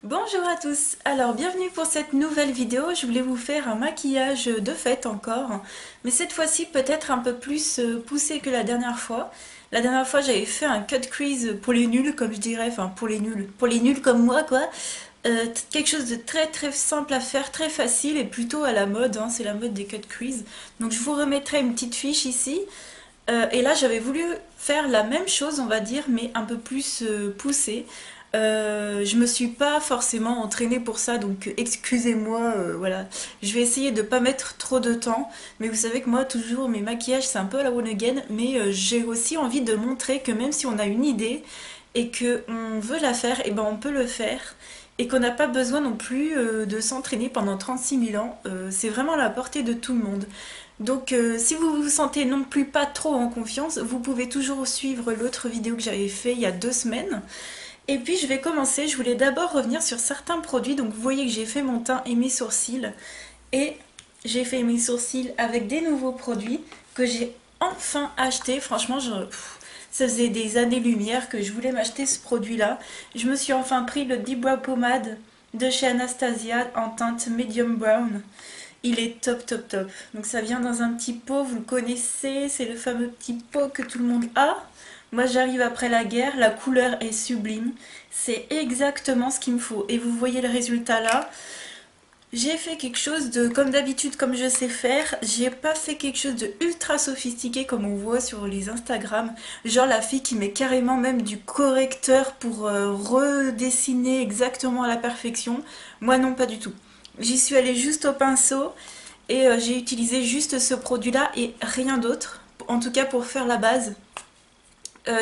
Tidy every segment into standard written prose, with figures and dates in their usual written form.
Bonjour à tous, alors bienvenue pour cette nouvelle vidéo. Je voulais vous faire un maquillage de fête encore, mais cette fois-ci peut-être un peu plus poussé que la dernière fois. La dernière fois j'avais fait un cut crease pour les nuls comme je dirais, enfin pour les nuls comme moi quoi. Quelque chose de très très simple à faire, très facile et plutôt à la mode, hein, c'est la mode des cut crease. Donc je vous remettrai une petite fiche ici. Et là, j'avais voulu faire la même chose, on va dire, mais un peu plus poussée. Je me suis pas forcément entraînée pour ça, donc excusez-moi, voilà. Je vais essayer de pas mettre trop de temps, mais vous savez que moi, toujours, mes maquillages, c'est un peu à la one again, mais j'ai aussi envie de montrer que même si on a une idée et que on veut la faire, et ben on peut le faire. Et qu'on n'a pas besoin non plus de s'entraîner pendant 36 000 ans. C'est vraiment à la portée de tout le monde. Donc si vous vous sentez non plus pas trop en confiance, vous pouvez toujours suivre l'autre vidéo que j'avais fait il y a 2 semaines. Et puis je vais commencer, je voulais d'abord revenir sur certains produits. Donc vous voyez que j'ai fait mon teint et mes sourcils. Et j'ai fait mes sourcils avec des nouveaux produits que j'ai enfin achetés. Franchement, ça faisait des années-lumière que je voulais m'acheter ce produit-là. Je me suis enfin pris le Deep Brow Pomade de chez Anastasia en teinte Medium Brown. Il est top top top. Donc ça vient dans un petit pot, vous le connaissez, c'est le fameux petit pot que tout le monde a. Moi j'arrive après la guerre, la couleur est sublime. C'est exactement ce qu'il me faut. Et vous voyez le résultat là. J'ai fait quelque chose de, comme d'habitude, comme je sais faire. J'ai pas fait quelque chose de ultra sophistiqué comme on voit sur les Instagram. Genre la fille qui met carrément même du correcteur pour redessiner exactement à la perfection. Moi non, pas du tout. J'y suis allée juste au pinceau et j'ai utilisé juste ce produit-là et rien d'autre. En tout cas pour faire la base.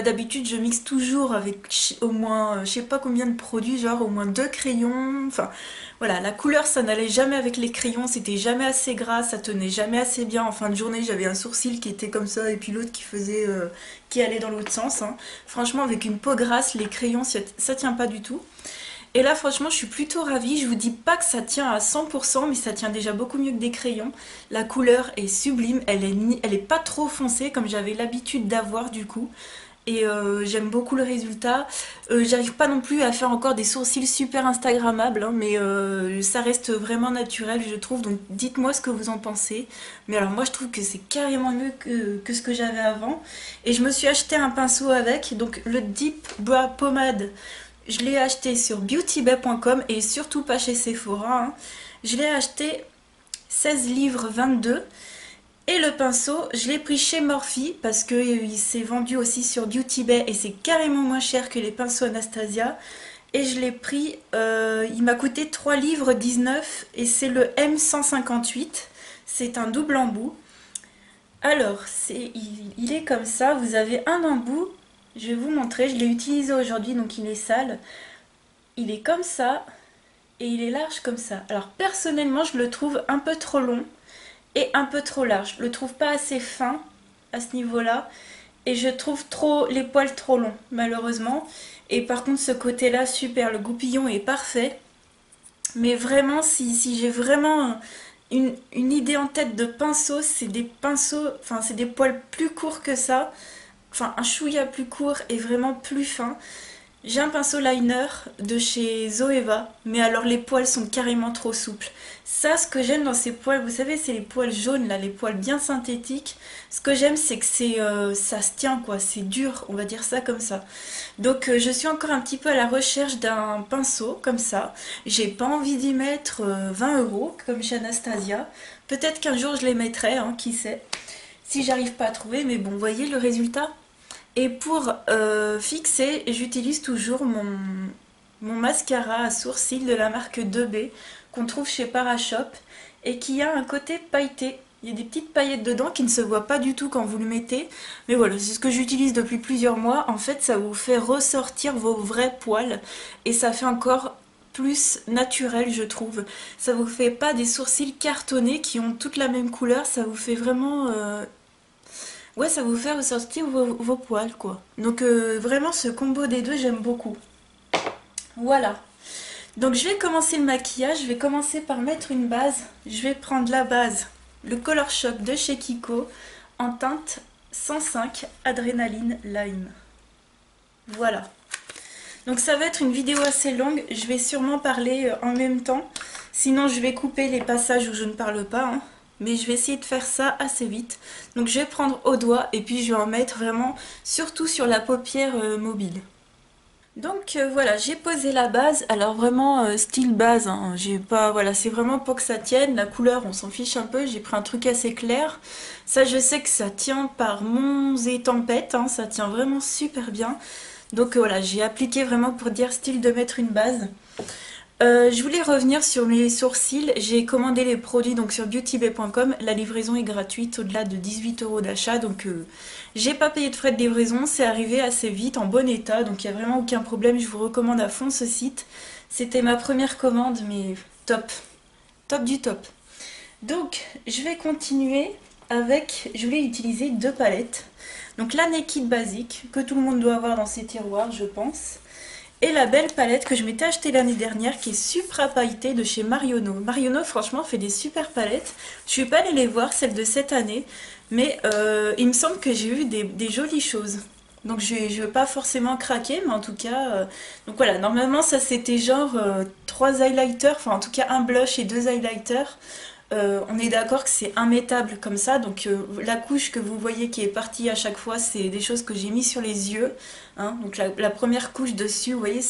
D'habitude, je mixe toujours avec au moins, je sais pas combien de produits, genre au moins 2 crayons. Enfin, voilà, la couleur, ça n'allait jamais avec les crayons, c'était jamais assez gras, ça tenait jamais assez bien. En fin de journée, j'avais un sourcil qui était comme ça et puis l'autre qui faisait, qui allait dans l'autre sens, hein. Franchement, avec une peau grasse, les crayons, ça tient pas du tout. Et là, franchement, je suis plutôt ravie. Je vous dis pas que ça tient à 100%, mais ça tient déjà beaucoup mieux que des crayons. La couleur est sublime, elle est pas trop foncée comme j'avais l'habitude d'avoir du coup. Et j'aime beaucoup le résultat. J'arrive pas non plus à faire encore des sourcils super instagrammables, hein, mais ça reste vraiment naturel, je trouve. Donc dites-moi ce que vous en pensez. Mais alors moi je trouve que c'est carrément mieux que ce que j'avais avant. Et je me suis acheté un pinceau avec, donc le Deep Brow Pomade. Je l'ai acheté sur beautybay.com et surtout pas chez Sephora, hein. Je l'ai acheté 16 livres 22. Et le pinceau, je l'ai pris chez Morphe parce qu'il s'est vendu aussi sur Beauty Bay et c'est carrément moins cher que les pinceaux Anastasia. Et je l'ai pris, il m'a coûté 3 livres 19 et c'est le M158. C'est un double embout. Alors, il est comme ça, vous avez un embout. Je vais vous montrer, je l'ai utilisé aujourd'hui donc il est sale. Il est comme ça et il est large comme ça. Alors personnellement, je le trouve un peu trop long et un peu trop large. Je le trouve pas assez fin à ce niveau-là et je trouve trop les poils trop longs malheureusement. Et par contre ce côté-là super, le goupillon est parfait. Mais vraiment si j'ai vraiment une idée en tête de pinceau, c'est des pinceaux, enfin c'est des poils plus courts que ça. Enfin un chouïa plus court et vraiment plus fin. J'ai un pinceau liner de chez Zoeva, mais alors les poils sont carrément trop souples. Ça, ce que j'aime dans ces poils, vous savez, c'est les poils jaunes, là, les poils bien synthétiques. Ce que j'aime, c'est que ça se tient, quoi, c'est dur, on va dire ça comme ça. Donc je suis encore un petit peu à la recherche d'un pinceau, comme ça. J'ai pas envie d'y mettre 20 euros, comme chez Anastasia. Peut-être qu'un jour je les mettrai, hein, qui sait. Si j'arrive pas à trouver, mais bon, vous voyez le résultat? Et pour fixer, j'utilise toujours mon mascara à sourcils de la marque 2B qu'on trouve chez Parashop et qui a un côté pailleté. Il y a des petites paillettes dedans qui ne se voient pas du tout quand vous le mettez. Mais voilà, c'est ce que j'utilise depuis plusieurs mois. En fait, ça vous fait ressortir vos vrais poils et ça fait encore plus naturel, je trouve. Ça vous fait pas des sourcils cartonnés qui ont toute la même couleur. Ça vous fait vraiment ouais, ça vous fait ressortir vos poils, quoi. Donc vraiment, ce combo des deux, j'aime beaucoup. Voilà. Donc je vais commencer le maquillage. Je vais commencer par mettre une base. Je vais prendre la base, le Color Shock de chez Kiko, en teinte 105 Adrénaline Lime. Voilà. Donc ça va être une vidéo assez longue, je vais sûrement parler en même temps. Sinon je vais couper les passages où je ne parle pas, hein. Mais je vais essayer de faire ça assez vite. Donc je vais prendre au doigt et puis je vais en mettre vraiment surtout sur la paupière mobile. Donc voilà, j'ai posé la base, alors vraiment style base, hein. J'ai pas, voilà, c'est vraiment pour que ça tienne, la couleur on s'en fiche un peu, j'ai pris un truc assez clair, ça je sais que ça tient par monts et tempêtes, hein, ça tient vraiment super bien, donc voilà, j'ai appliqué vraiment pour dire style de mettre une base. Je voulais revenir sur mes sourcils. J'ai commandé les produits donc sur beautybay.com. La livraison est gratuite au-delà de 18 € d'achat. Donc j'ai pas payé de frais de livraison. C'est arrivé assez vite, en bon état. Donc il n'y a vraiment aucun problème. Je vous recommande à fond ce site. C'était ma première commande, mais top. Top du top. Donc je vais continuer avec... Je voulais utiliser deux palettes. Donc la Naked Basic, que tout le monde doit avoir dans ses tiroirs, je pense. Et la belle palette que je m'étais achetée l'année dernière qui est Supra pailletée de chez Marionneau. Marionneau franchement fait des super palettes. Je suis pas allée les voir, celles de cette année, mais il me semble que j'ai eu des jolies choses. Donc je vais pas forcément craquer, mais en tout cas... donc voilà, normalement ça c'était genre 3 highlighters, enfin en tout cas un blush et 2 highlighters. On est d'accord que c'est immétable comme ça, donc la couche que vous voyez qui est partie à chaque fois, c'est des choses que j'ai mis sur les yeux, hein. Donc la première couche dessus, vous voyez,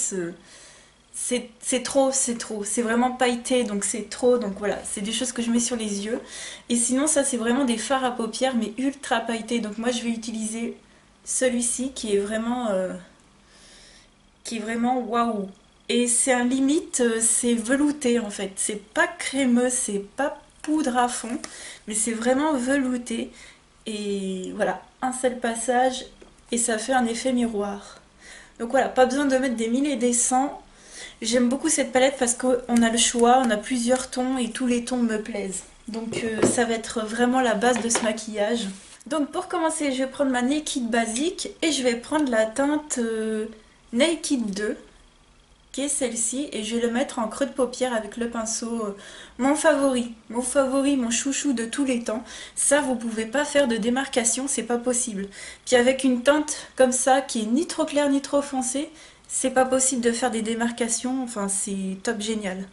c'est trop, c'est vraiment pailleté, donc c'est trop, donc voilà, c'est des choses que je mets sur les yeux. Et sinon ça c'est vraiment des fards à paupières, mais ultra pailletés, donc moi je vais utiliser celui-ci qui est vraiment waouh. Et c'est un limite, c'est velouté en fait. C'est pas crémeux, c'est pas poudre à fond, mais c'est vraiment velouté. Et voilà, un seul passage et ça fait un effet miroir. Donc voilà, pas besoin de mettre des mille et des cents. J'aime beaucoup cette palette parce qu'on a le choix, on a plusieurs tons et tous les tons me plaisent. Donc ça va être vraiment la base de ce maquillage. Donc pour commencer, je vais prendre ma Naked Basic et je vais prendre la teinte Naked 2 qui est celle-ci et je vais le mettre en creux de paupière avec le pinceau, mon favori, mon chouchou de tous les temps. Ça vous pouvez pas faire de démarcation, c'est pas possible. Puis avec une teinte comme ça qui est ni trop claire ni trop foncée, c'est pas possible de faire des démarcations, enfin c'est top génial.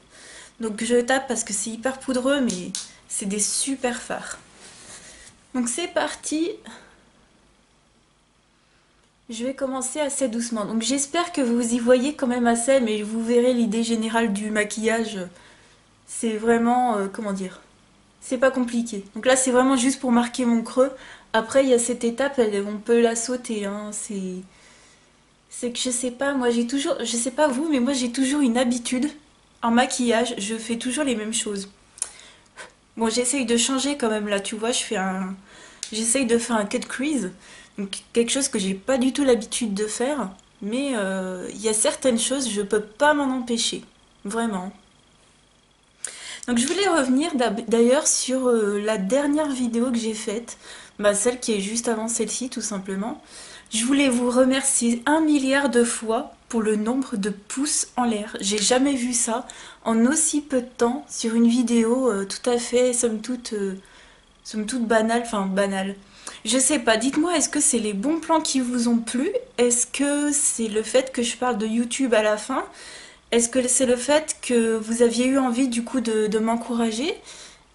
Donc je tape parce que c'est hyper poudreux mais c'est des super fards. Donc c'est parti. Je vais commencer assez doucement. Donc j'espère que vous y voyez quand même assez, mais vous verrez l'idée générale du maquillage. C'est vraiment, comment dire, c'est pas compliqué. Donc là c'est vraiment juste pour marquer mon creux. Après il y a cette étape, on peut la sauter, hein. C'est que je sais pas, moi j'ai toujours, je sais pas vous, mais moi j'ai toujours une habitude. En maquillage, je fais toujours les mêmes choses. Bon, j'essaye de changer quand même là, tu vois, j'essaye de faire un cut crease. Donc quelque chose que j'ai pas du tout l'habitude de faire, mais il y a certaines choses, je peux pas m'en empêcher, vraiment. Donc je voulais revenir d'ailleurs sur la dernière vidéo que j'ai faite, bah, celle qui est juste avant celle-ci tout simplement. Je voulais vous remercier 1 milliard de fois pour le nombre de pouces en l'air. J'ai jamais vu ça en aussi peu de temps sur une vidéo tout à fait, somme toute banale, enfin banale. Je sais pas, dites-moi, est-ce que c'est les bons plans qui vous ont plu? Est-ce que c'est le fait que je parle de YouTube à la fin? Est-ce que c'est le fait que vous aviez eu envie du coup de m'encourager?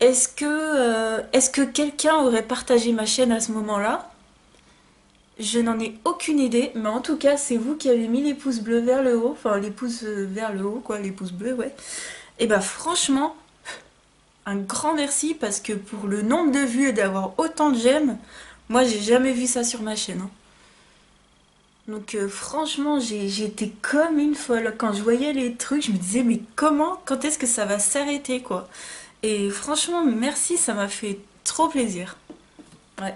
Est-ce que quelqu'un aurait partagé ma chaîne à ce moment-là? Je n'en ai aucune idée, mais en tout cas, c'est vous qui avez mis les pouces bleus vers le haut, enfin les pouces vers le haut, quoi, les pouces bleus, ouais. Et bah franchement, un grand merci parce que pour le nombre de vues et d'avoir autant de j'aime, moi j'ai jamais vu ça sur ma chaîne, hein. Donc franchement, j'étais comme une folle. Quand je voyais les trucs, je me disais mais comment, quand est-ce que ça va s'arrêter quoi? Et franchement, merci, ça m'a fait trop plaisir. Ouais.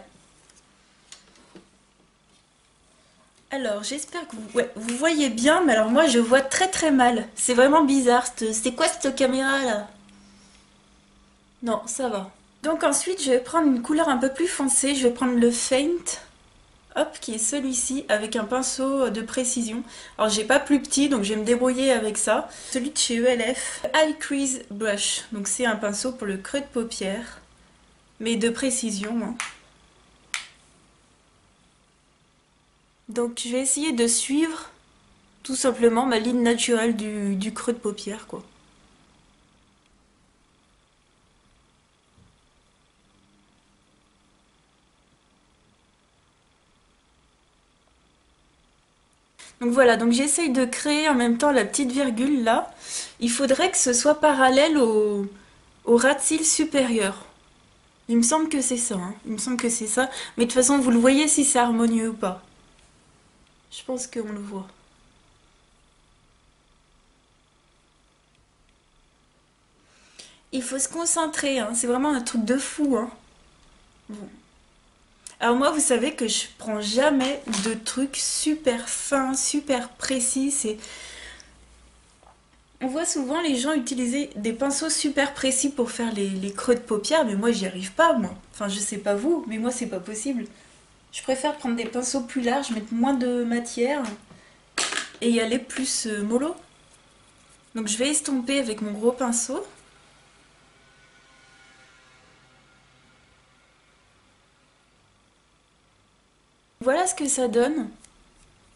Alors, j'espère que vous, ouais, vous voyez bien, mais alors moi je vois très très mal. C'est vraiment bizarre. C'est quoi cette caméra là? Non, ça va. Donc ensuite, je vais prendre une couleur un peu plus foncée. Je vais prendre le Faint. Hop, qui est celui-ci avec un pinceau de précision. Alors j'ai pas plus petit donc je vais me débrouiller avec ça. Celui de chez ELF, Eye Crease Brush. Donc c'est un pinceau pour le creux de paupière, mais de précision, hein. Donc je vais essayer de suivre Tout simplement ma ligne naturelle du creux de paupière, quoi. Donc voilà, donc j'essaye de créer en même temps la petite virgule là. Il faudrait que ce soit parallèle au ras de cils supérieur. Il me semble que c'est ça, hein. Il me semble que c'est ça. Mais de toute façon, vous le voyez si c'est harmonieux ou pas. Je pense qu'on le voit. Il faut se concentrer, hein. C'est vraiment un truc de fou, hein. Bon. Alors moi, vous savez que je prends jamais de trucs super fins, super précis. On voit souvent les gens utiliser des pinceaux super précis pour faire les creux de paupières, mais moi j'y arrive pas, moi. Enfin, je sais pas vous, mais moi c'est pas possible. Je préfère prendre des pinceaux plus larges, mettre moins de matière et y aller plus mollo. Donc je vais estomper avec mon gros pinceau. Voilà ce que ça donne.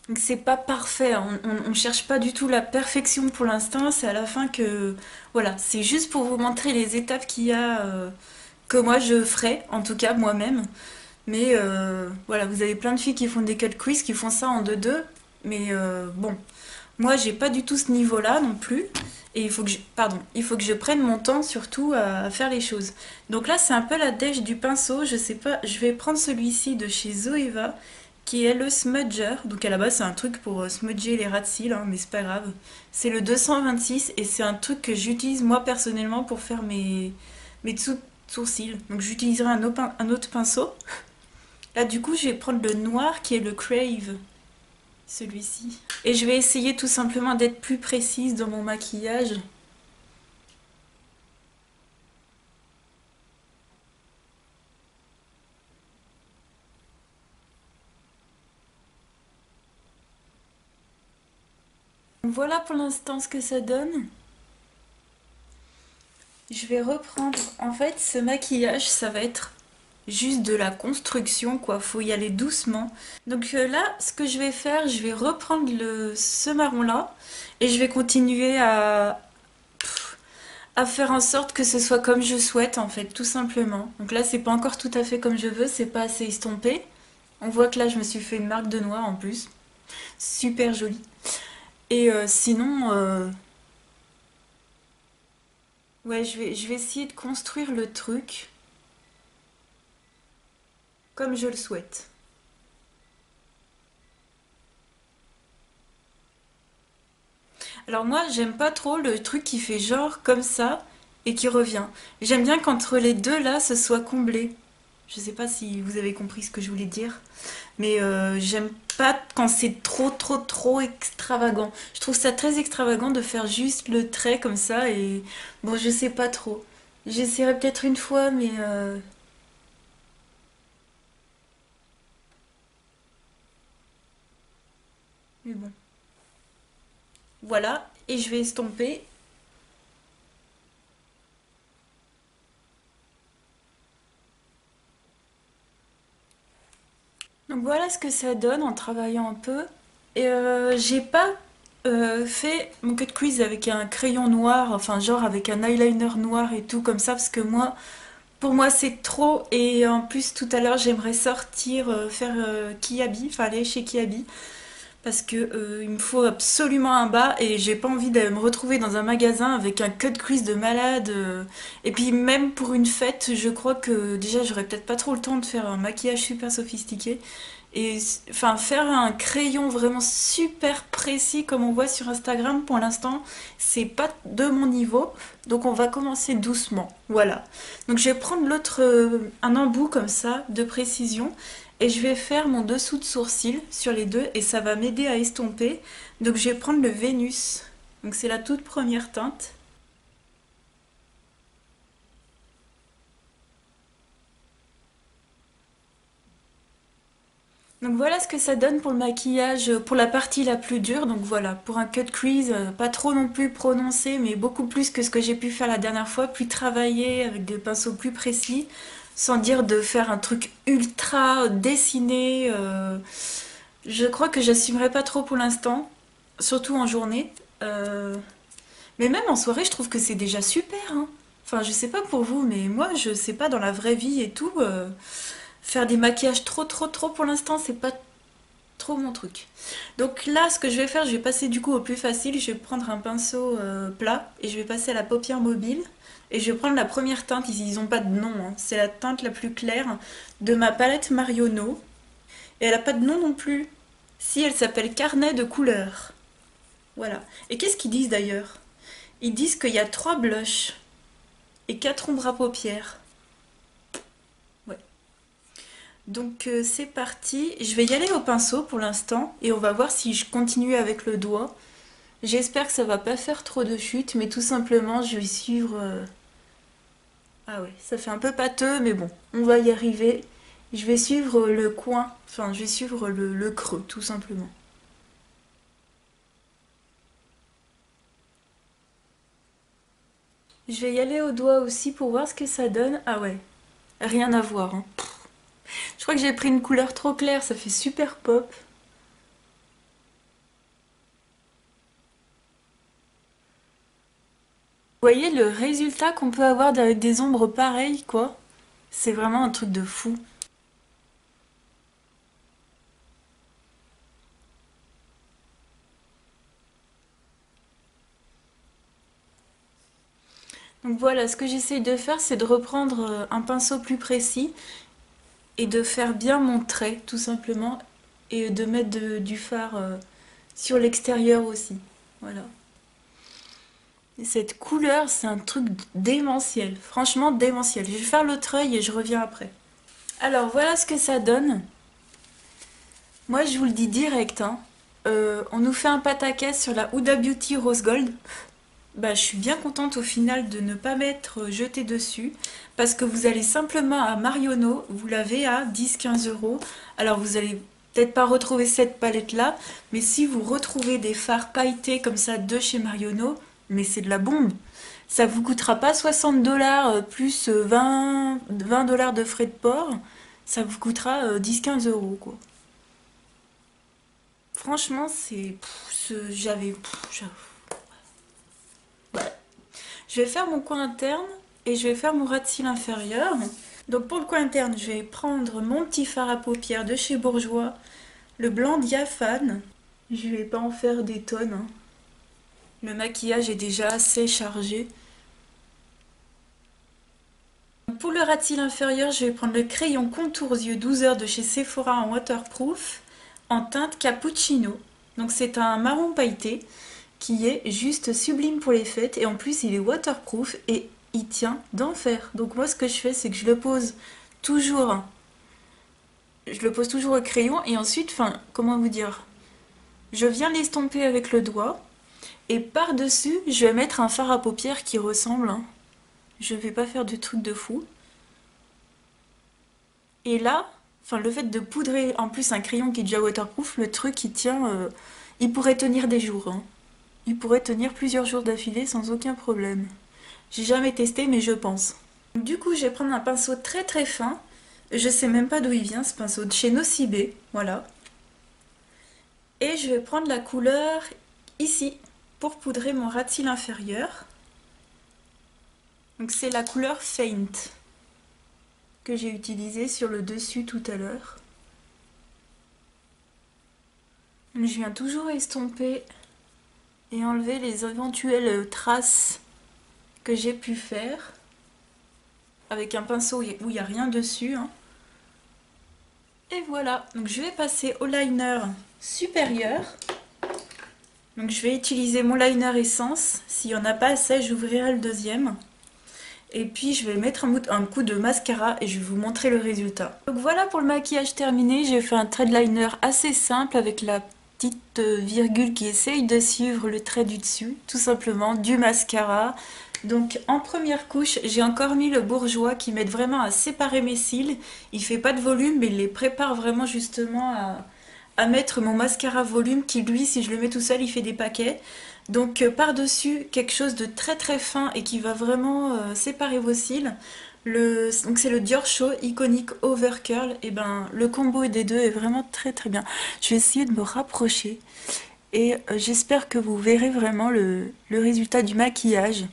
Donc c'est pas parfait, hein. On cherche pas du tout la perfection pour l'instant, c'est à la fin que... Voilà, c'est juste pour vous montrer les étapes qu'il y a, que moi je ferai, en tout cas moi-même. Mais voilà, vous avez plein de filles qui font des cut crease, qui font ça en 2-2. Mais bon, moi j'ai pas du tout ce niveau-là non plus. Et il faut que je prenne mon temps surtout à faire les choses. Donc là c'est un peu la dèche du pinceau, je sais pas, je vais prendre celui-ci de chez Zoeva, qui est le smudger. Donc à la base c'est un truc pour smudger les ras de cils, hein, mais c'est pas grave. C'est le 226 et c'est un truc que j'utilise moi personnellement pour faire mes dessous de sourcils. Donc j'utiliserai un autre pinceau. Là, du coup, je vais prendre le noir qui est le Crave, celui-ci. Et je vais essayer tout simplement d'être plus précise dans mon maquillage. Voilà pour l'instant ce que ça donne. Je vais reprendre. En fait, ce maquillage, ça va être juste de la construction, quoi. Faut y aller doucement. Donc là, ce que je vais faire, je vais reprendre ce marron-là et je vais continuer à faire en sorte que ce soit comme je souhaite, en fait, tout simplement. Donc là, c'est pas encore tout à fait comme je veux, c'est pas assez estompé. On voit que là, je me suis fait une marque de noix en plus. Super jolie. Et sinon, ouais, je vais essayer de construire le truc comme je le souhaite. Alors moi, j'aime pas trop le truc qui fait genre comme ça et qui revient. J'aime bien qu'entre les deux là, ce soit comblé. Je sais pas si vous avez compris ce que je voulais dire, mais j'aime pas quand c'est trop extravagant. Je trouve ça très extravagant de faire juste le trait comme ça et bon, je sais pas trop. J'essaierai peut-être une fois, mais bon. Voilà, et je vais estomper. Donc voilà ce que ça donne en travaillant un peu. Et j'ai pas fait mon cut crease avec un crayon noir, enfin genre avec un eyeliner noir et tout comme ça, parce que moi, pour moi c'est trop. Et en plus tout à l'heure j'aimerais sortir, faire Kiabi, enfin aller chez Kiabi, parce que il me faut absolument un bas et j'ai pas envie de me retrouver dans un magasin avec un cut crease de malade. Et puis même pour une fête, je crois que déjà j'aurais peut-être pas trop le temps de faire un maquillage super sophistiqué. Et enfin faire un crayon vraiment super précis comme on voit sur Instagram pour l'instant, c'est pas de mon niveau. Donc on va commencer doucement. Voilà. Donc je vais prendre l'autre, un embout comme ça de précision et je vais faire mon dessous de sourcil sur les deux et ça va m'aider à estomper. Donc je vais prendre le Vénus. Donc c'est la toute première teinte. Donc voilà ce que ça donne pour le maquillage, pour la partie la plus dure. Donc voilà, pour un cut crease, pas trop non plus prononcé, mais beaucoup plus que ce que j'ai pu faire la dernière fois, plus travaillé avec des pinceaux plus précis, sans dire de faire un truc ultra dessiné. Je crois que j'assumerai pas trop pour l'instant. surtout en journée. Mais même en soirée, je trouve que c'est déjà super, hein. Enfin, je sais pas pour vous, mais moi, je sais pas, dans la vraie vie et tout, faire des maquillages trop pour l'instant, c'est pas trop mon truc. Donc là, ce que je vais faire, je vais passer du coup au plus facile. Je vais prendre un pinceau plat et je vais passer à la paupière mobile. Et je vais prendre la première teinte, ils n'ont pas de nom, hein. C'est la teinte la plus claire de ma palette Marionneau. Et elle a pas de nom non plus. Si, elle s'appelle Carnet de couleurs. Voilà. Et qu'est-ce qu'ils disent d'ailleurs? Ils disent qu'il y a 3 blushs et 4 ombres à paupières. Ouais. Donc c'est parti. Je vais y aller au pinceau pour l'instant et on va voir si je continue avec le doigt. J'espère que ça va pas faire trop de chute, mais tout simplement je vais suivre... Ah ouais, ça fait un peu pâteux, mais bon, on va y arriver. Je vais suivre le coin, enfin je vais suivre le creux, tout simplement. Je vais y aller au doigt aussi pour voir ce que ça donne. Ah ouais, rien à voir, hein. Je crois que j'ai pris une couleur trop claire, ça fait super pop. Vous voyez le résultat qu'on peut avoir avec des ombres pareilles, quoi? C'est vraiment un truc de fou. Donc voilà, ce que j'essaye de faire, c'est de reprendre un pinceau plus précis et de faire bien mon trait, tout simplement, et de mettre du fard sur l'extérieur aussi. Voilà. Et cette couleur, c'est un truc démentiel, franchement démentiel. Je vais faire l'autre œil et je reviens après. Alors voilà ce que ça donne. Moi je vous le dis direct, hein. On nous fait un pataquès sur la Huda Beauty Rose Gold. Bah, je suis bien contente au final de ne pas m'être jetée dessus parce que vous allez simplement à Marionneau, vous l'avez à 10-15 euros. Alors vous allez peut-être pas retrouver cette palette là, mais si vous retrouvez des fards pailletés comme ça de chez Marionneau, mais c'est de la bombe. Ça vous coûtera pas 60 dollars plus 20 dollars de frais de port, ça vous coûtera 10-15 euros quoi. Franchement, c'est. J'avais. Voilà. Je vais faire mon coin interne et je vais faire mon ras de cils inférieur. Donc pour le coin interne, je vais prendre mon petit fard à paupières de chez Bourjois, le blanc diaphane. Je vais pas en faire des tonnes, hein. Le maquillage est déjà assez chargé. Pour le ras de cils inférieur, je vais prendre le crayon contour yeux 12 heures de chez Sephora en waterproof en teinte cappuccino. Donc c'est un marron pailleté qui est juste sublime pour les fêtes et en plus il est waterproof et il tient d'enfer. Donc moi ce que je fais c'est que toujours je le pose toujours au crayon et ensuite, enfin comment vous dire, je viens l'estomper avec le doigt et par-dessus je vais mettre un fard à paupières qui ressemble, hein. Je vais pas faire de trucs de fou. Et là, enfin le fait de poudrer en plus un crayon qui est déjà waterproof, le truc il tient, il pourrait tenir des jours, hein. Il pourrait tenir plusieurs jours d'affilée sans aucun problème. J'ai jamais testé mais je pense. Du coup je vais prendre un pinceau très fin. Je sais même pas d'où il vient ce pinceau, de chez Nocibé, voilà. Et je vais prendre la couleur ici pour poudrer mon ras de cils inférieur. Donc c'est la couleur Faint que j'ai utilisée sur le dessus tout à l'heure. Je viens toujours estomper et enlever les éventuelles traces que j'ai pu faire avec un pinceau où il n'y a rien dessus, hein. Et voilà, donc je vais passer au liner supérieur. Donc je vais utiliser mon liner essence. S'il n'y en a pas assez, j'ouvrirai le deuxième. Et puis je vais mettre un coup de mascara et je vais vous montrer le résultat. Donc voilà pour le maquillage terminé. J'ai fait un trait de liner assez simple avec la petite virgule qui essaye de suivre le trait du dessus. Tout simplement du mascara. Donc en première couche, j'ai encore mis le Bourjois qui m'aide vraiment à séparer mes cils. Il fait pas de volume mais il les prépare vraiment justement à mettre mon mascara volume qui lui, si je le mets tout seul, il fait des paquets. Donc par-dessus quelque chose de très fin et qui va vraiment séparer vos cils. Donc c'est le Dior Show Iconic Overcurl. Et ben le combo des deux est vraiment très bien. Je vais essayer de me rapprocher. et j'espère que vous verrez vraiment le résultat du maquillage.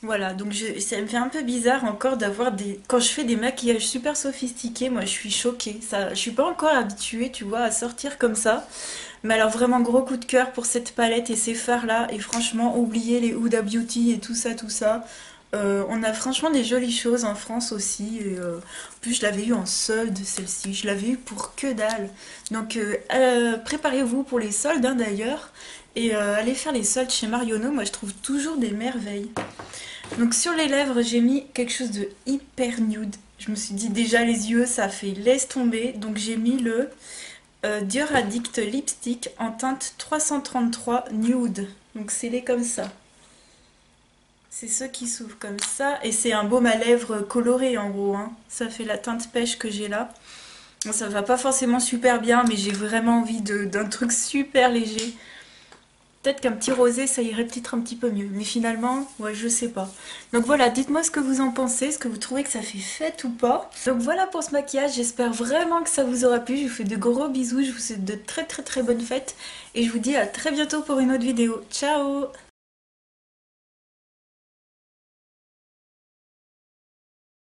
Voilà, donc ça me fait un peu bizarre encore d'avoir des... Quand je fais des maquillages super sophistiqués, moi je suis choquée. Ça, je suis pas encore habituée, tu vois, à sortir comme ça. Mais alors vraiment gros coup de cœur pour cette palette et ces fards-là. Et franchement, oubliez les Huda Beauty et tout ça, tout ça. On a franchement des jolies choses en France aussi. Et, en plus, je l'avais eu en solde, celle-ci. Je l'avais eu pour que dalle. Donc, préparez-vous pour les soldes, hein, d'ailleurs. Et allez faire les soldes chez Marionneau. Moi, je trouve toujours des merveilles. Donc, sur les lèvres, j'ai mis quelque chose de hyper nude. Je me suis dit, déjà, les yeux, ça fait laisse tomber. Donc, j'ai mis le Dior Addict Lipstick en teinte 333 Nude. Donc, c'est les comme ça. C'est ceux qui s'ouvrent comme ça. Et c'est un baume à lèvres coloré en gros, hein. Ça fait la teinte pêche que j'ai là. Bon, ça va pas forcément super bien, mais j'ai vraiment envie d'un truc super léger. Peut-être qu'un petit rosé, ça irait peut-être un petit peu mieux. Mais finalement, ouais, je sais pas. Donc voilà, dites-moi ce que vous en pensez. Est-ce que vous trouvez que ça fait fête ou pas? Donc voilà pour ce maquillage. J'espère vraiment que ça vous aura plu. Je vous fais de gros bisous. Je vous souhaite de très très très bonnes fêtes. Et je vous dis à très bientôt pour une autre vidéo. Ciao!